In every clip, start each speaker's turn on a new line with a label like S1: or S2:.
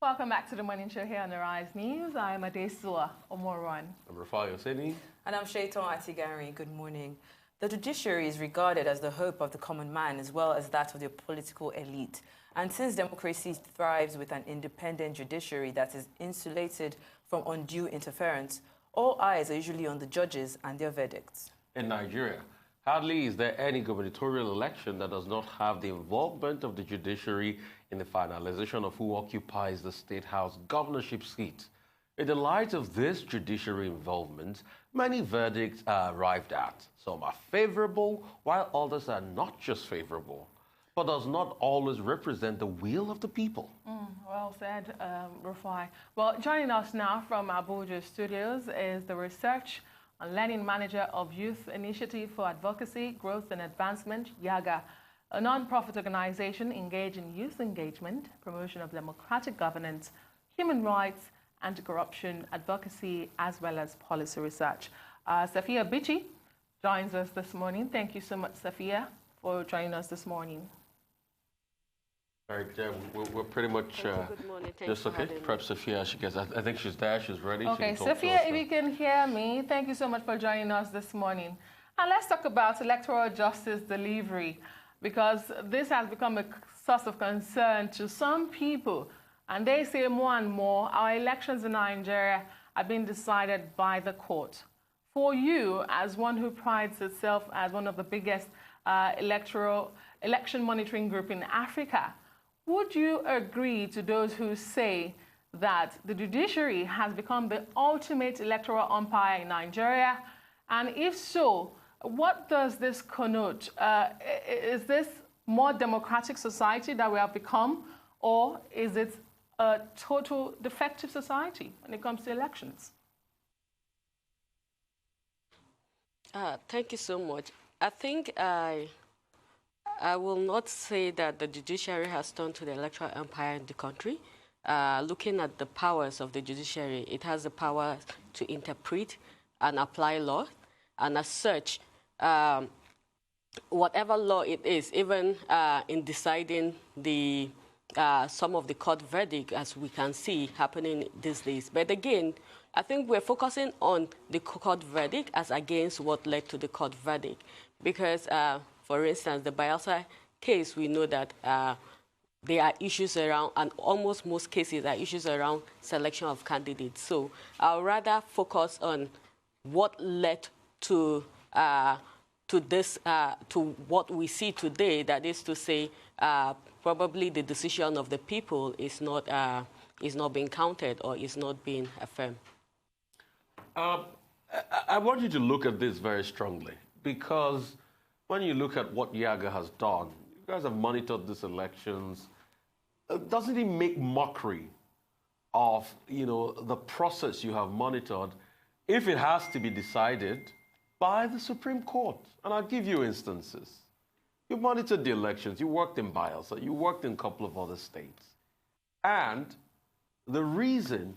S1: Welcome back to the Morning Show here on the Rise News. I'm Adesua Omoruan.
S2: I'm Rafal Yoseni.
S3: And I'm Shaitan Atigari. Good morning. The judiciary is regarded as the hope of the common man as well as that of the political elite. And since democracy thrives with an independent judiciary that is insulated from undue interference, all eyes are usually on the judges and their verdicts.
S2: In Nigeria, hardly is there any gubernatorial election that does not have the involvement of the judiciary in the finalisation of who occupies the State House governorship seat. In the light of this judiciary involvement, many verdicts are arrived at. Some are favourable, while others are not just favourable, but does not always represent the will of the people.
S1: Well said, Rafai. Well, joining us now from Abuja studios is the Research and Learning Manager of Youth Initiative for Advocacy, Growth and Advancement, YIAGA, a non-profit organization engaged in youth engagement, promotion of democratic governance, human rights, anti-corruption, advocacy, as well as policy research. Safiya Bichi joins us this morning. Thank you so much, Safiya, for joining us this morning.
S2: All right, we're pretty much just okay. Perhaps Safiya, she gets. I think she's there. She's ready.
S1: Okay, Safiya, if you can hear me, thank you so much for joining us this morning. And let's talk about electoral justice delivery, because this has become a source of concern to some people. And they say more and more, our elections in Nigeria are being decided by the court. For you, as one who prides itself as one of the biggest election monitoring group in Africa, would you agree to those who say that the judiciary has become the ultimate electoral umpire in Nigeria? And if so, what does this connote? Is this more democratic society that we have become, or is it a total defective society when it comes to elections?
S4: Thank you so much. I think I will not say that the judiciary has turned to the electoral empire in the country. Looking at the powers of the judiciary, it has the power to interpret and apply law, and as such, whatever law it is, even in deciding the some of the court verdict, as we can see happening these days. But again, I think we're focusing on the court verdict as against what led to the court verdict. Because, for instance, the Bayelsa case, we know that there are issues around, and almost most cases are issues around selection of candidates. So I'll rather focus on what led to this, to what we see today, that is to say, probably the decision of the people is not being counted or is not being affirmed.
S2: I want you to look at this very strongly, because when you look at what YIAGA has done, you guys have monitored these elections. Doesn't it make mockery of, the process you have monitored if it has to be decided by the Supreme Court? And I'll give you instances. You monitored the elections. You worked in Bayelsa. You worked in a couple of other states. And the reason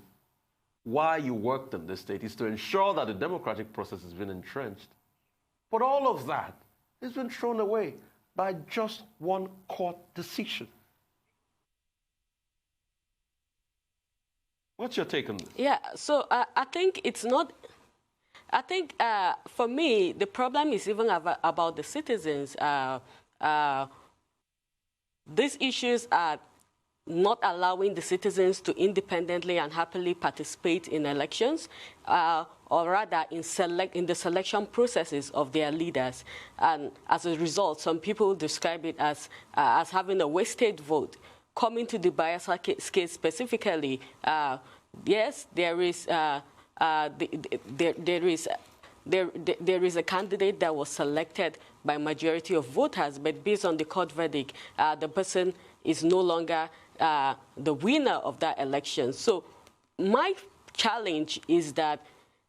S2: why you worked in this state is to ensure that the democratic process has been entrenched. But all of that has been thrown away by just one court decision. What's your take on this?
S4: Yeah, so I think it's not... I think, for me, the problem is even about the citizens. These issues are not allowing the citizens to independently and happily participate in elections, or rather in the selection processes of their leaders. And as a result, some people describe it as having a wasted vote. Coming to the Bayelsa case specifically, yes, there is there is a candidate that was selected by majority of voters, but based on the court verdict, the person is no longer the winner of that election. So my challenge is that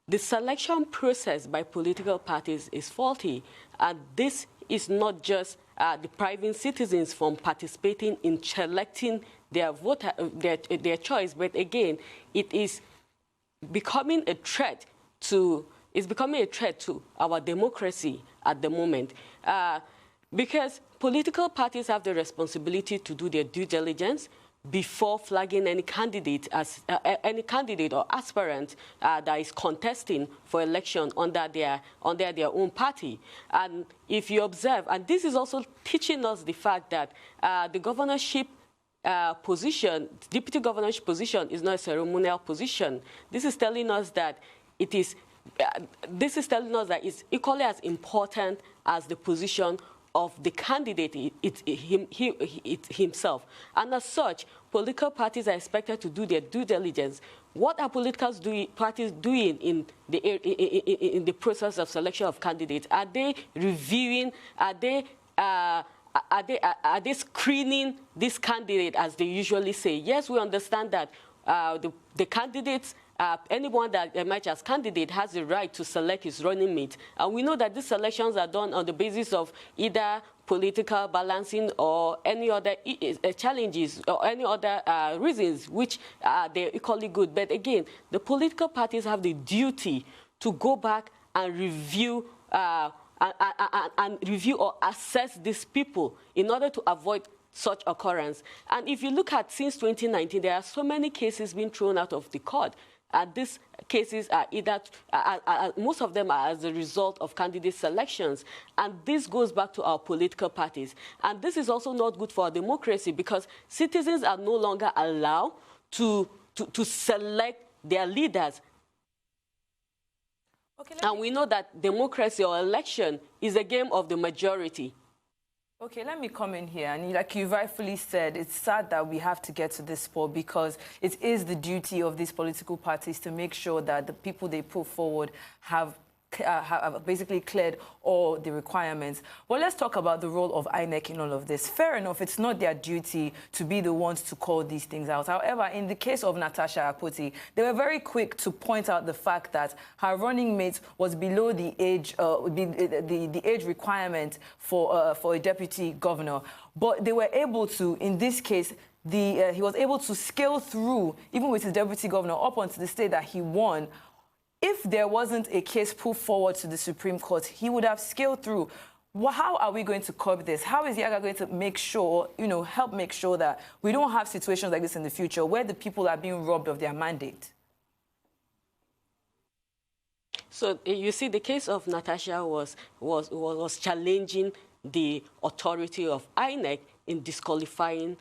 S4: the selection process by political parties is faulty, and this is not just depriving citizens from participating in selecting their voter, their choice, but again, it is becoming a threat to our democracy at the moment, because political parties have the responsibility to do their due diligence, before flagging any candidate as any candidate or aspirant that is contesting for election under their own party. And if you observe, and this is also teaching us the fact that the governorship position, deputy governorship position, is not a ceremonial position. This is telling us that it is. This is telling us that it's equally as important as the position of the candidate himself. And as such, political parties are expected to do their due diligence. What are political parties doing in the process of selection of candidates? Are they reviewing? Are they screening this candidate, as they usually say? Yes, we understand that the candidates, anyone that emerges as candidate has the right to select his running mate. And we know that these selections are done on the basis of either political balancing or any other challenges or any other reasons, which they're equally good. But again, the political parties have the duty to go back and review and review or assess these people in order to avoid such occurrence. And if you look at since 2019, there are so many cases being thrown out of the court. And these cases are either, most of them are as a result of candidate selections. And this goes back to our political parties. And this is also not good for our democracy, because citizens are no longer allowed to select their leaders. Okay, and we know that democracy or election is a game of the majority.
S3: Okay, let me come in here. And like you rightfully said, it's sad that we have to get to this spot, because it is the duty of these political parties to make sure that the people they put forward have basically cleared all the requirements. Well, let's talk about the role of INEC in all of this. Fair enough, it's not their duty to be the ones to call these things out. However, in the case of Natasha Akpoti, they were very quick to point out the fact that her running mate was below the age, the age requirement for a deputy governor. But they were able to, in this case, he was able to scale through, even with his deputy governor, up onto the state that he won. If there wasn't a case put forward to the Supreme Court, he would have scaled through. How are we going to curb this? How is YIAGA going to make sure, help make sure that we don't have situations like this in the future where the people are being robbed of their mandate?
S4: So you see, the case of Natasha was challenging the authority of INEC in disqualifying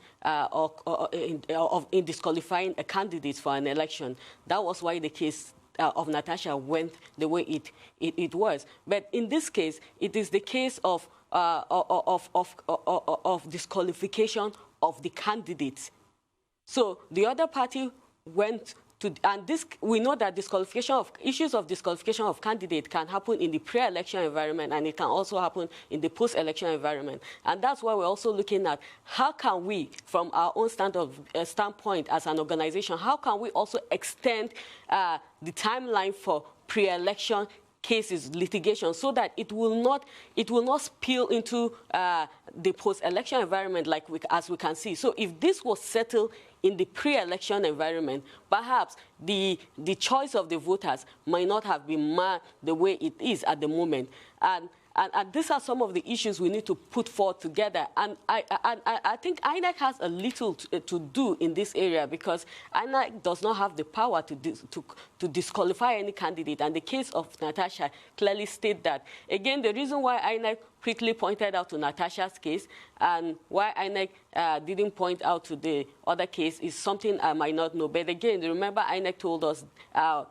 S4: in disqualifying a candidate for an election. That was why the case of Natasha went the way it was. But in this case, it is the case of disqualification of the candidates. So the other party went to, and this, we know that issues of disqualification of candidate can happen in the pre-election environment, and it can also happen in the post-election environment. And that's why we're also looking at how can we, from our own standpoint as an organization, how can we also extend the timeline for pre-election cases, litigation, so that it will not spill into the post-election environment as we can see. So if this was settled in the pre-election environment, perhaps the choice of the voters might not have been the way it is at the moment. And these are some of the issues we need to put forward together. And I think INEC has a little to do in this area, because INEC does not have the power to disqualify any candidate. And the case of Natasha clearly states that. Again, the reason why INEC quickly pointed out to Natasha's case and why INEC didn't point out to the other case is something I might not know. But again, remember, INEC told us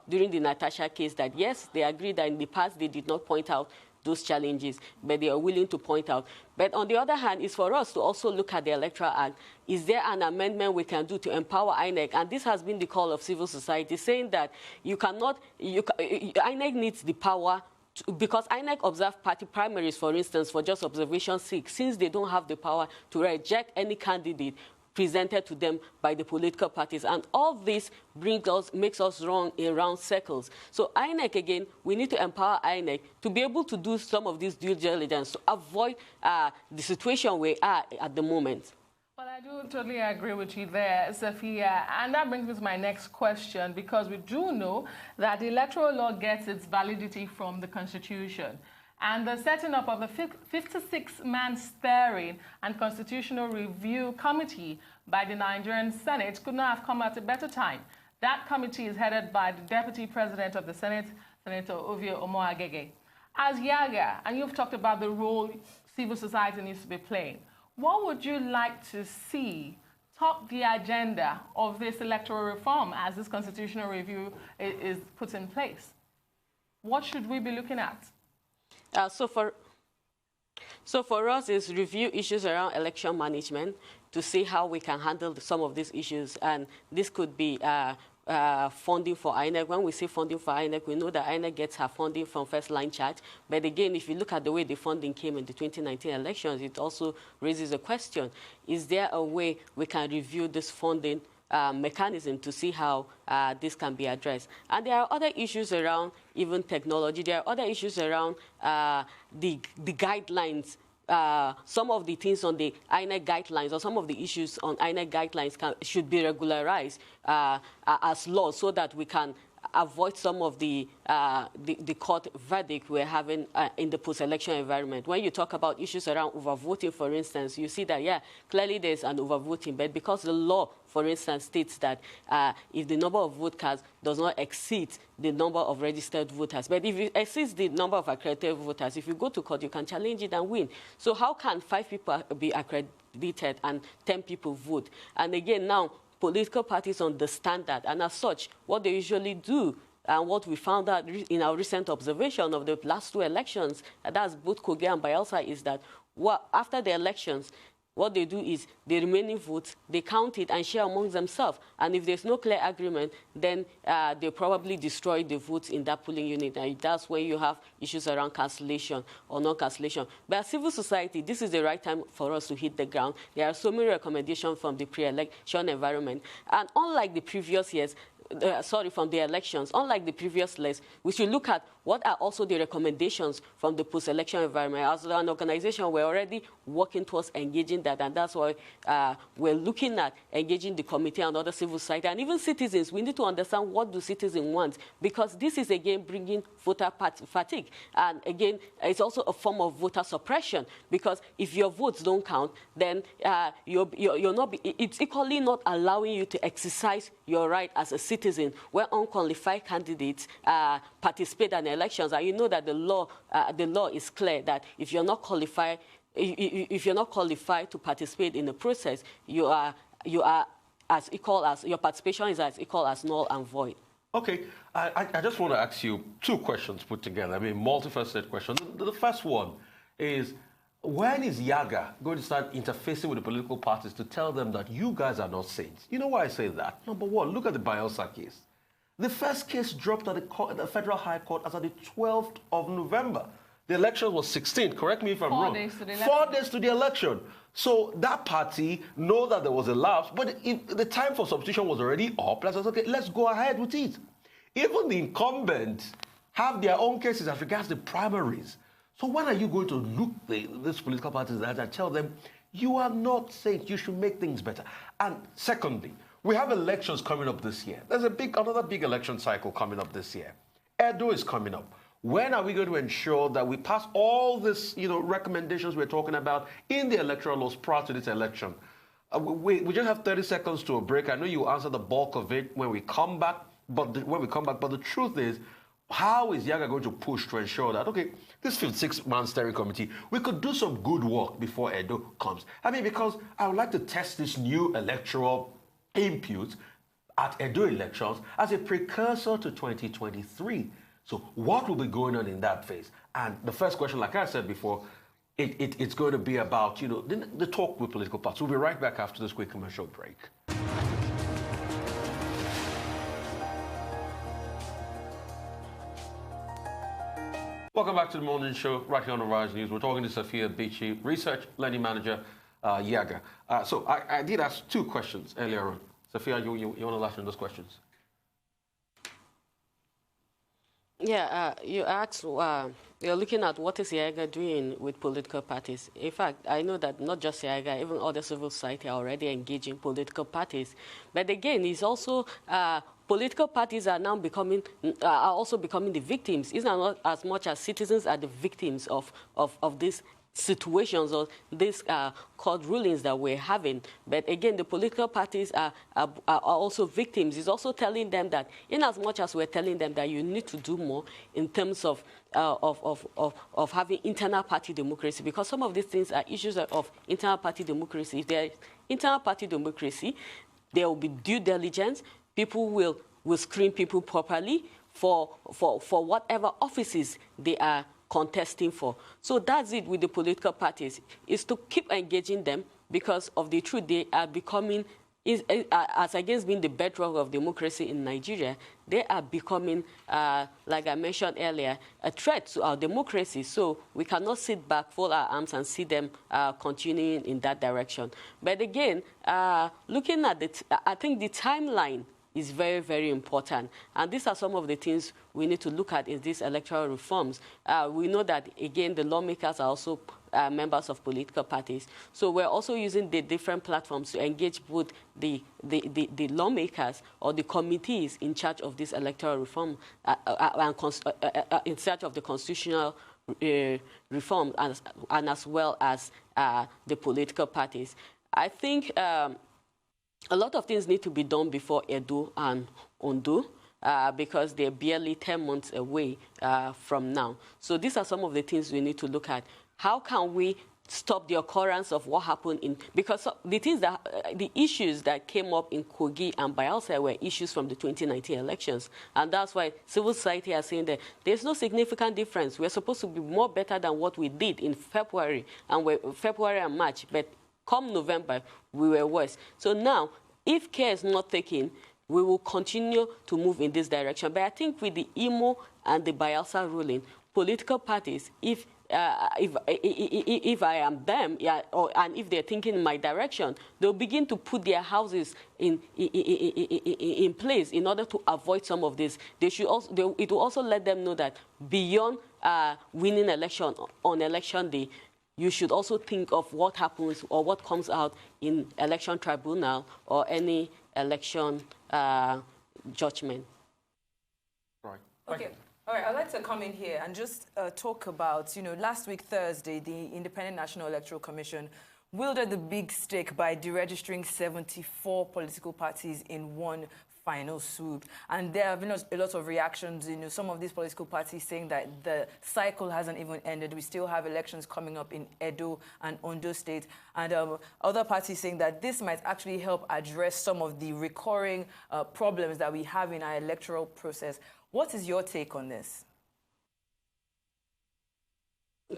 S4: during the Natasha case that, yes, they agreed that in the past they did not point out those challenges, but they are willing to point out. But on the other hand, it's for us to also look at the Electoral Act. Is there an amendment we can do to empower INEC? And this has been the call of civil society, saying that INEC needs the power because INEC observe party primaries, for instance, for just observation's sake, since they don't have the power to reject any candidate presented to them by the political parties. And all this makes us run in round circles. So INEC, again, we need to empower INEC to be able to do some of this due diligence to avoid the situation we are at the moment.
S1: Well, I do totally agree with you there, Safiya. And that brings me to my next question, because we do know that the electoral law gets its validity from the Constitution. and the setting up of the 56-man steering and constitutional review committee by the Nigerian Senate could not have come at a better time. That committee is headed by the Deputy President of the Senate, Senator Ovio Omoagege. As YIAGA, and you've talked about the role civil society needs to be playing, what would you like to see top the agenda of this electoral reform as this constitutional review is put in place? What should we be looking at?
S4: So for us, is review issues around election management to see how we can handle some of these issues. And this could be funding for INEC. When we say funding for INEC, we know that INEC gets her funding from first-line charge. But again, if you look at the way the funding came in the 2019 elections, it also raises a question. Is there a way we can review this funding mechanism to see how this can be addressed? And there are other issues around even technology. There are other issues around the guidelines. Some of the things on the INEC guidelines or some of the issues on INEC guidelines should be regularized as law so that we can avoid some of the court verdict we're having in the post-election environment. When you talk about issues around overvoting, for instance, you see that, yeah, clearly there's an overvoting, but because the law, for instance, states that if the number of vote cards does not exceed the number of registered voters, but if it exceeds the number of accredited voters, if you go to court, you can challenge it and win. So how can 5 people be accredited and 10 people vote? And again, now, political parties understand that, and as such, what they usually do, and what we found out in our recent observation of the last 2 elections, that's both Kogi and Bayelsa, is that after the elections, what they do is the remaining votes, they count it and share amongst themselves. And if there's no clear agreement, then they probably destroy the votes in that polling unit. And that's where you have issues around cancellation or non-cancellation. But as civil society, this is the right time for us to hit the ground. There are so many recommendations from the pre-election environment. And unlike the previous years, from the elections, unlike the previous years, we should look at what are also the recommendations from the post-election environment. As an organization, we're already working towards engaging that, and that's why we're looking at engaging the committee and other civil society, and even citizens. We need to understand what do citizens want, because this is, again, bringing voter fatigue. And, again, it's also a form of voter suppression, because if your votes don't count, then it's equally not allowing you to exercise your right as a citizen where unqualified candidates participate in elections. And you know that the law is clear that if you're not qualified, to participate in the process, you are as equal as your participation is as equal as null and void.
S2: Okay, I just want to ask you 2 questions put together. I mean, multifaceted questions. The first one is, when is YIAGA going to start interfacing with the political parties to tell them that you guys are not saints? You know why I say that? Number one, look at the Bayelsa case. The first case dropped at the Federal High Court as of the 12th of November. The election was 16th, correct me if I'm wrong. 4 days to the election. So that party know that there was a lapse, but the time for substitution was already up. Let's say, okay, let's go ahead with it. Even the incumbents have their own cases as regards the primaries. So when are you going to look these political parties and tell them, you are not saints, you should make things better? And secondly, we have elections coming up this year. There's another big election cycle coming up this year. Edo is coming up. When are we going to ensure that we pass all these recommendations we're talking about in the electoral laws prior to this election? We just have 30 seconds to a break. I know you answer the bulk of it when we come back, but the truth is, how is YIAGA going to push to ensure that, okay, this 56-man steering committee, we could do some good work before Edo comes? I mean, because I would like to test this new electoral input at Edo elections as a precursor to 2023. So what will be going on in that phase? And the first question, like I said before, it's going to be about, the talk with political parties. We'll be right back after this quick commercial break. Welcome back to the morning show right here on Arise News. We're talking to Safiya Bichi, Research Learning Manager, YIAGA. So I did ask 2 questions earlier on. Safiya, you want to answer those questions?
S4: Yeah, you asked, you're looking at what is YIAGA doing with political parties. In fact, I know that not just YIAGA, even other civil society are already engaging political parties. But again, it's also political parties are now are also becoming the victims. It's not as much as citizens are the victims of these situations or these court rulings that we're having. But again, the political parties are also victims. It's also telling them that, in as much as we're telling them that you need to do more in terms of having internal party democracy, because some of these things are issues of internal party democracy. If there is internal party democracy, there will be due diligence. People will screen people properly for whatever offices they are contesting for. So that's it with the political parties, is to keep engaging them, because of the truth, they are becoming, as against being the bedrock of democracy in Nigeria, they are becoming, like I mentioned earlier, a threat to our democracy. So we cannot sit back, fold our arms, and see them continuing in that direction. But again, looking at I think the timeline is very, very important. And these are some of the things we need to look at in these electoral reforms. We know that, again, the lawmakers are also members of political parties. So we're also using the different platforms to engage both the lawmakers or the committees in charge of this electoral reform, in charge of the constitutional reform, and as well as the political parties. I think a lot of things need to be done before undue and undue, because they're barely 10 months away from now. So these are some of the things we need to look at. How can we stop the occurrence of what happened because the issues that came up in Kogi and Bayelsa were issues from the 2019 elections. And that's why civil society are saying that there's no significant difference. We're supposed to be more better than what we did in February and March. But come November, we were worse. So now, if care is not taken, we will continue to move in this direction. But I think with the Imo and the Bayelsa ruling, political parties, if I am them, and if they're thinking in my direction, they'll begin to put their houses in place in order to avoid some of this. It will also let them know that beyond winning election on election day, you should also think of what happens or what comes out in election tribunal or any election judgment.
S2: Right.
S3: Okay. All right, I'd like to come in here and just talk about, last week, Thursday, the Independent National Electoral Commission wielded the big stick by deregistering 74 political parties in one final swoop. And there have been a lot of reactions, some of these political parties saying that the cycle hasn't even ended. We still have elections coming up in Edo and Ondo State. And other parties saying that this might actually help address some of the recurring problems that we have in our electoral process. What is your take on this?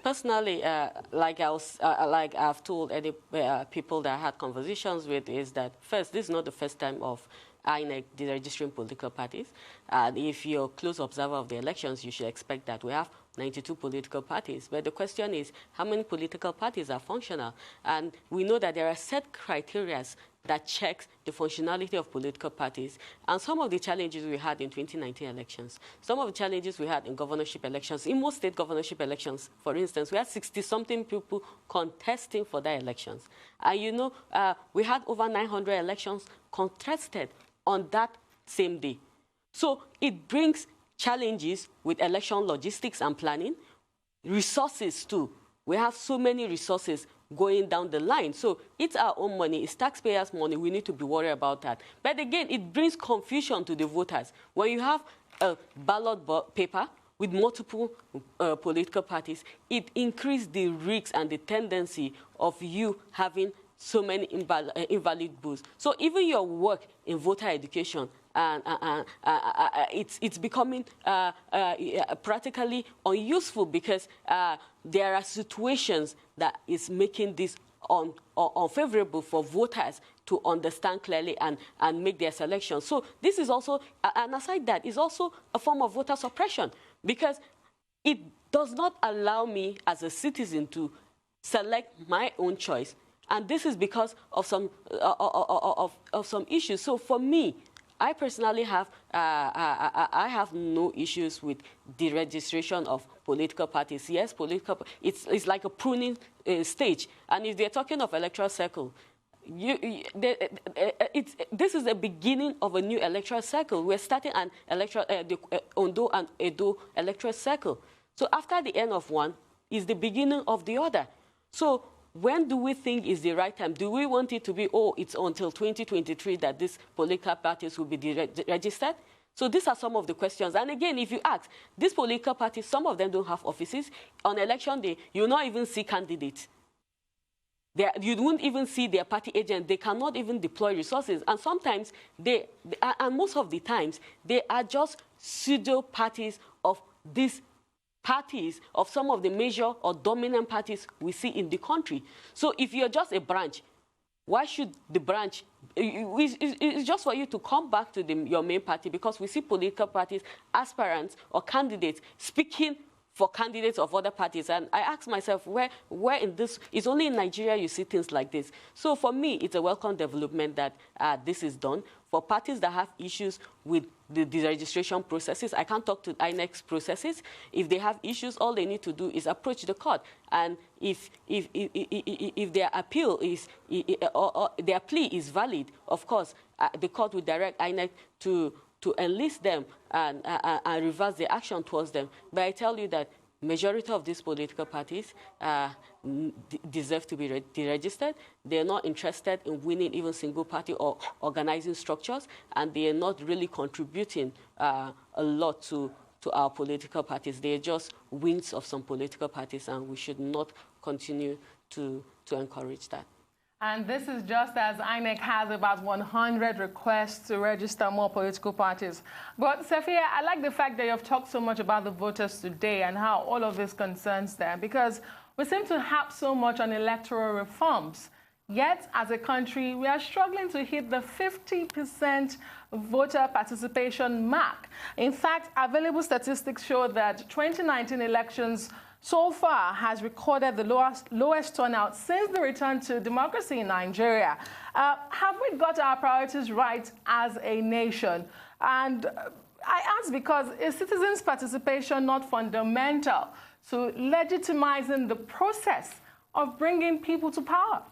S4: Personally, like I've told any people that I had conversations with, is that first, this is not the first time of INEC deregistering political parties. If you're a close observer of the elections, you should expect that we have 92 political parties. But the question is, how many political parties are functional? And we know that there are set criteria that checks the functionality of political parties. And some of the challenges we had in 2019 elections, some of the challenges we had in governorship elections, in most state governorship elections, for instance, we had 60-something people contesting for their elections. And we had over 900 elections contested on that same day. So it brings challenges with election logistics and planning, resources too. We have so many resources going down the line. So it's our own money, it's taxpayers' money, we need to be worried about that. But again, it brings confusion to the voters. When you have a ballot paper with multiple political parties, it increases the risk and the tendency of you having so many invalid votes. So even your work in voter education, it's becoming practically unuseful, because there are situations that is making this unfavorable for voters to understand clearly and make their selection. So this is also, and aside that, is also a form of voter suppression, because it does not allow me as a citizen to select my own choice. And this is because of some issues. So for me, I personally have I have no issues with the registration of political parties. Yes, it's like a pruning stage. And if they're talking of electoral cycle, this is the beginning of a new electoral cycle. We're starting an electoral, the Ondo and Edo electoral cycle. So after the end of one is the beginning of the other. So when do we think is the right time? Do we want it to be, oh, it's until 2023 that these political parties will be registered? So these are some of the questions. And again, if you ask, these political parties, some of them don't have offices. On election day, you will not even see candidates. You won't even see their party agent. They cannot even deploy resources. And sometimes, and most of the times, they are just pseudo parties of these parties, of some of the major or dominant parties we see in the country. So if you're just a branch, why should the branch, it's just for you to come back to your main party, because we see political parties, aspirants or candidates speaking for candidates of other parties. And I ask myself, where in this, it's only in Nigeria you see things like this. So for me, it's a welcome development that this is done. For parties that have issues with the registration processes, I can't talk to INEC's processes. If they have issues, all they need to do is approach the court. And if their appeal is, or their plea is valid, of course, the court will direct INEC to enlist them and reverse the action towards them. But I tell you that majority of these political parties deserve to be deregistered. They're not interested in winning even single party or organizing structures, and they are not really contributing a lot to our political parties. They are just wings of some political parties, and we should not continue to encourage that.
S1: And this is just as INEC has about 100 requests to register more political parties. But Safiya, I like the fact that you've talked so much about the voters today and how all of this concerns them, because we seem to have so much on electoral reforms. Yet, as a country, we are struggling to hit the 50% voter participation mark. In fact, available statistics show that 2019 elections so far has recorded the lowest turnout since the return to democracy in Nigeria. Have we got our priorities right as a nation? And I ask because is citizens' participation not fundamental to legitimizing the process of bringing people to power?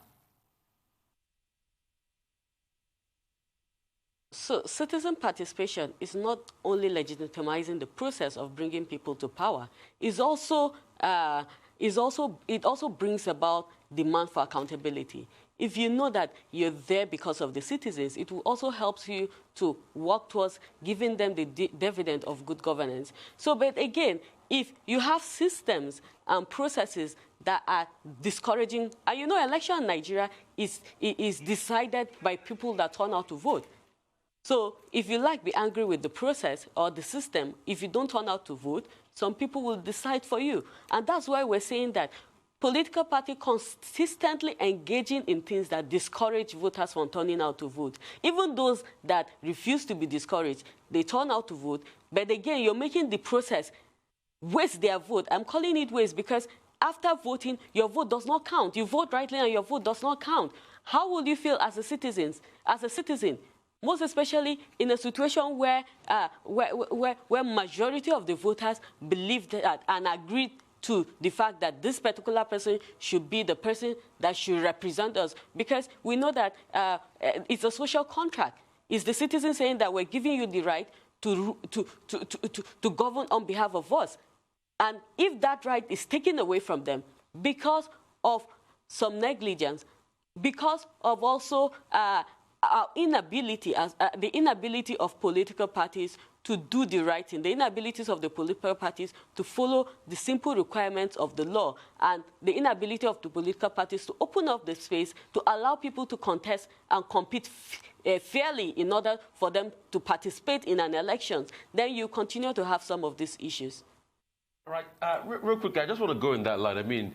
S4: So citizen participation is not only legitimizing the process of bringing people to power, it also brings about demand for accountability. If you know that you're there because of the citizens, it will also help you to work towards giving them the dividend of good governance. So, but again, if you have systems and processes that are discouraging, and you know, election in Nigeria is decided by people that turn out to vote. So if you be angry with the process or the system, if you don't turn out to vote, some people will decide for you. And that's why we're saying that political parties consistently engaging in things that discourage voters from turning out to vote. Even those that refuse to be discouraged, they turn out to vote. But again, you're making the process waste their vote. I'm calling it waste because after voting, your vote does not count. You vote rightly and your vote does not count. How will you feel as a citizen? Most especially in a situation where majority of the voters believe that and agree to the fact that this particular person should be the person that should represent us, because we know that it's a social contract. It's the citizen saying that we're giving you the right to govern on behalf of us. And if that right is taken away from them because of some negligence, because of also our inability, the inability of political parties to do the right thing, the inabilities of the political parties to follow the simple requirements of the law, and the inability of the political parties to open up the space to allow people to contest and compete fairly in order for them to participate in an election, then you continue to have some of these issues.
S2: All right. Real quick, I just want to go in that line. I mean,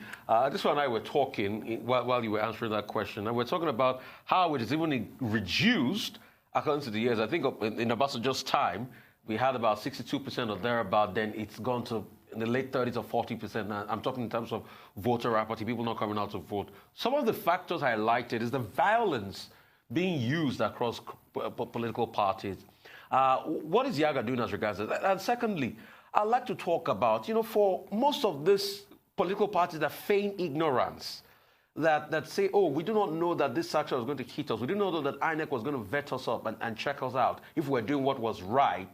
S2: this one and I were talking while you were answering that question, and we're talking about how it is even reduced according to the years. I think in Obasanjo's time, we had about 62% or thereabout. Then it's gone to in the late 30s or 40%. Now, I'm talking in terms of voter apathy, people not coming out to vote. Some of the factors highlighted is the violence being used across political parties. What is YIAGA doing as regards to that? And secondly, I'd like to talk about, for most of these political parties that feign ignorance, that say, oh, we do not know that this sanction was going to hit us. We do not know that INEC was going to vet us up and check us out if we're doing what was right.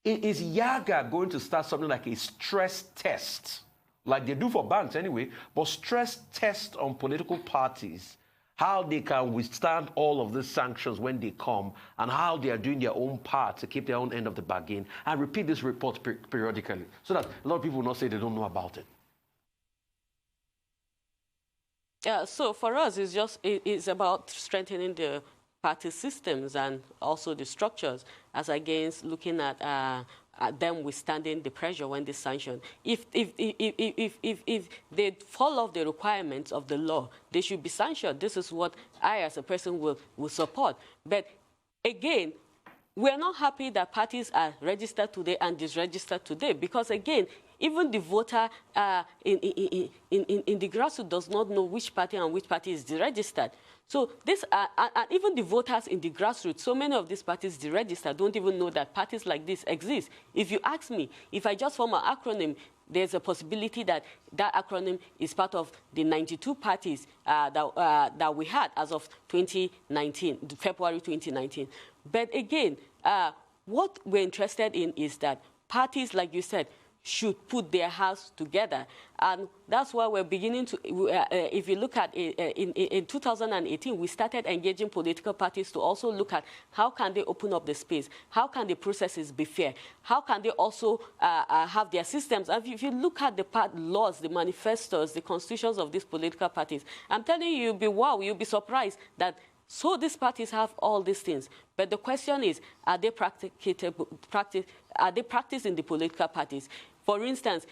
S2: Is YIAGA going to start something like a stress test, like they do for banks anyway, but stress test on political parties, how they can withstand all of these sanctions when they come, and how they are doing their own part to keep their own end of the bargain, and repeat this report periodically, so that a lot of people will not say they don't know about it?
S4: Yeah, so for us, it's about strengthening the party systems and also the structures, as against looking at them withstanding the pressure when they sanction. If they follow the requirements of the law, they should be sanctioned. This is what I, as a person, will support. But again, we're not happy that parties are registered today and disregistered today, because again, even the voter in the grassroots does not know which party and which party is deregistered. So this, and even the voters in the grassroots, so many of these parties deregistered don't even know that parties like this exist. If you ask me, if I just form an acronym, there's a possibility that that acronym is part of the 92 parties that we had as of 2019, February 2019. But again, what we're interested in is that parties, like you said, should put their house together. And that's why we're beginning to, if you look at in 2018, we started engaging political parties to also look at how can they open up the space, how can the processes be fair, how can they also have their systems. And if you look at the laws, the manifestos, the constitutions of these political parties, I'm telling you, you'll be surprised that so these parties have all these things. But the question is, are they practiced in the political parties? For instance,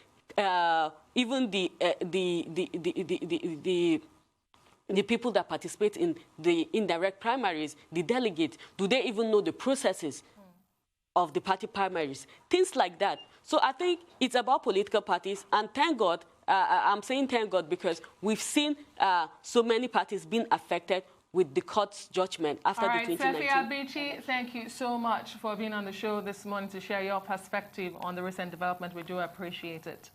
S4: even the people that participate in the indirect primaries, the delegates, do they even know the processes of the party primaries? Things like that. So I think it's about political parties, and thank God, I'm saying thank God because we've seen so many parties being affected with the court's judgment after the 2019.
S1: Safiya Bichi, thank you so much for being on the show this morning to share your perspective on the recent development. We do appreciate it.